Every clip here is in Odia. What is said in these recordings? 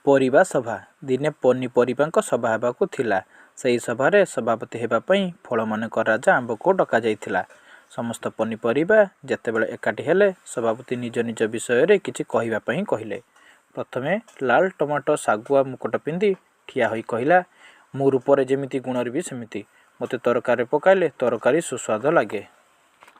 ପରିବା ସଭା। ଦିନେ ପନିପରିବାଙ୍କ ସଭା ହେବାକୁ ଥିଲା। ସେହି ସଭାରେ ସଭାପତି ହେବା ପାଇଁ ଫଳମାନଙ୍କ ରାଜା ଆମ୍ବକୁ ଡକାଯାଇଥିଲା। ସମସ୍ତ ପନିପରିବା ଯେତେବେଳେ ଏକାଠି ହେଲେ, ସଭାପତି ନିଜ ନିଜ ବିଷୟରେ କିଛି କହିବା ପାଇଁ କହିଲେ। ପ୍ରଥମେ ଲାଲ ଟମାଟୋ ଶାଗୁଆ ମୁକୁଟ ପିନ୍ଧି ଠିଆ ହୋଇ କହିଲା, ମୁଁ ରୂପରେ ଯେମିତି ଗୁଣରେ ବି ସେମିତି। ମୋତେ ତରକାରୀ ପକାଇଲେ ତରକାରୀ ସୁସ୍ୱାଦ ଲାଗେ।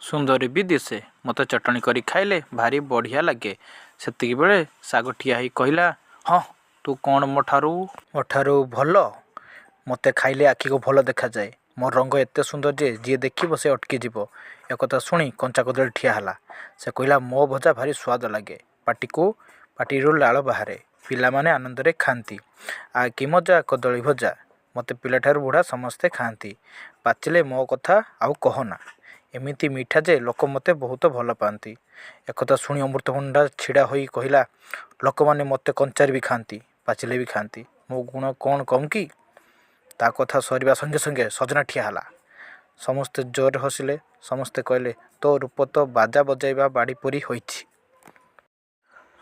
ସୁନ୍ଦର ବି ଦିଶେ। ମୋତେ ଚଟଣି କରି ଖାଇଲେ ଭାରି ବଢ଼ିଆ ଲାଗେ। ସେତିକିବେଳେ ଶାଗ ଠିଆ ହୋଇ କହିଲା, ହଁ, ତୁ କ'ଣ ମୋଠାରୁ ଭଲ? ମୋତେ ଖାଇଲେ ଆଖିକୁ ଭଲ ଦେଖାଯାଏ। ମୋ ରଙ୍ଗ ଏତେ ସୁନ୍ଦର ଯେ ଯିଏ ଦେଖିବ ସେ ଅଟକିଯିବ। ଏକଥା ଶୁଣି କଞ୍ଚା କଦଳୀ ଠିଆ ହେଲା। ସେ କହିଲା, ମୋ ଭଜା ଭାରି ସ୍ୱାଦ ଲାଗେ। ପାଟିରୁ ଲାଳ ବାହାରେ। ପିଲାମାନେ ଆନନ୍ଦରେ ଖାଆନ୍ତି। କି ମଜା କଦଳୀ ଭଜା। ମୋତେ ପିଲାଠାରୁ ବୁଢ଼ା ସମସ୍ତେ ଖାଆନ୍ତି। ପାଚିଲେ ମୋ କଥା ଆଉ କହନା। ଏମିତି ମିଠା ଯେ ଲୋକ ମୋତେ ବହୁତ ଭଲ ପାଆନ୍ତି। ଏକଥା ଶୁଣି ଅମୃତଭଣ୍ଡା ଛିଡ଼ା ହୋଇ କହିଲା, ଲୋକମାନେ ମୋତେ କଞ୍ଚାରେ ବି ଖାଆନ୍ତି, ପାଚିଲେ ବି ଖାଆନ୍ତି। ମୋ ଗୁଣ କ'ଣ କମ୍ କି? ତା କଥା ସରିବା ସଙ୍ଗେ ସଙ୍ଗେ ସଜନା ଠିଆ ହେଲା। ସମସ୍ତେ ଜୋରରେ ହସିଲେ। ସମସ୍ତେ କହିଲେ, ତୋ ରୂପ ତ ବାଜା ବଜାଇବା ବାଡ଼ି ପରି ହୋଇଛି।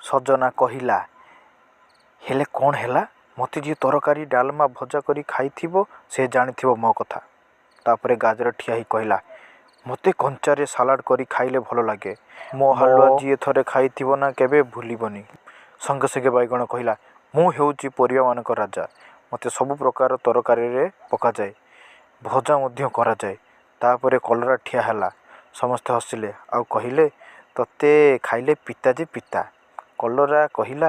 ସଜନା କହିଲା, ହେଲେ କ'ଣ ହେଲା? ମୋତେ ଯିଏ ତରକାରୀ ଡାଲମା ଭଜା କରି ଖାଇଥିବ ସେ ଜାଣିଥିବ ମୋ କଥା। ତାପରେ ଗାଜର ଠିଆ ହୋଇ କହିଲା, ମୋତେ କଞ୍ଚାରେ ସାଲାଡ଼ କରି ଖାଇଲେ ଭଲ ଲାଗେ। ମୋ ହାଲୁଆ ଯିଏ ଥରେ ଖାଇଥିବ ନା କେବେ ଭୁଲିବନି। ସଙ୍ଗେ ସଙ୍ଗେ ବାଇଗଣ କହିଲା, ମୁଁ ହେଉଛି ପରିବାମାନଙ୍କ ରାଜା। ମୋତେ ସବୁ ପ୍ରକାର ତରକାରୀରେ ପକାଯାଏ, ଭଜା ମଧ୍ୟ କରାଯାଏ। ତାପରେ କଲରା ଠିଆ ହେଲା। ସମସ୍ତେ ହସିଲେ ଆଉ କହିଲେ, ତୋତେ ଖାଇଲେ ପିତା ଯେ ପିତା। କଲରା କହିଲା,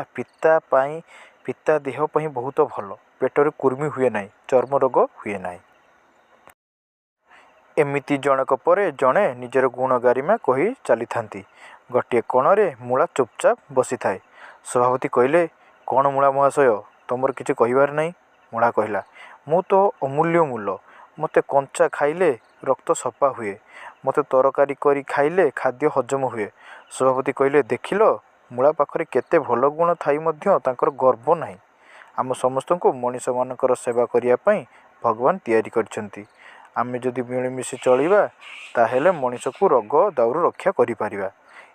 ପିତା ଦେହ ପାଇଁ ବହୁତ ଭଲ। ପେଟରେ କୁର୍ମି ହୁଏ ନାହିଁ, ଚର୍ମ ରୋଗ ହୁଏ ନାହିଁ। ଏମିତି ଜଣକ ପରେ ଜଣେ ନିଜର ଗୁଣ ଗାରିମା କହି ଚାଲିଥାନ୍ତି। ଗୋଟିଏ କୋଣରେ ମୂଳା ଚୁପଚାପ ବସିଥାଏ। ସଭାପତି କହିଲେ, କ'ଣ ମୂଳା ମହାଶୟ, ତମର କିଛି କହିବାର ନାହିଁ? ମୂଳା କହିଲା, ମୁଁ ତ ଅମୂଲ୍ୟ ମୂଲ। ମୋତେ କଞ୍ଚା ଖାଇଲେ ରକ୍ତ ସଫା ହୁଏ। ମୋତେ ତରକାରୀ କରି ଖାଇଲେ ଖାଦ୍ୟ ହଜମ ହୁଏ। ସଭାପତି କହିଲେ, ଦେଖିଲ, ମୂଳା ପାଖରେ କେତେ ଭଲ ଗୁଣ ଥାଇ ମଧ୍ୟ ତାଙ୍କର ଗର୍ବ ନାହିଁ। ଆମ ସମସ୍ତଙ୍କୁ ମଣିଷମାନଙ୍କର ସେବା କରିବା ପାଇଁ ଭଗବାନ ତିଆରି କରିଛନ୍ତି। ଆମେ ଯଦି ମିଳିମିଶି ଚଳିବା ତାହେଲେ ମଣିଷକୁ ରୋଗ ଦାଉରୁ ରକ୍ଷା କରିପାରିବା।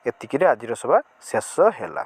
ଏତିକିରେ ଆଜିର ସଭା ଶେଷ ହେଲା।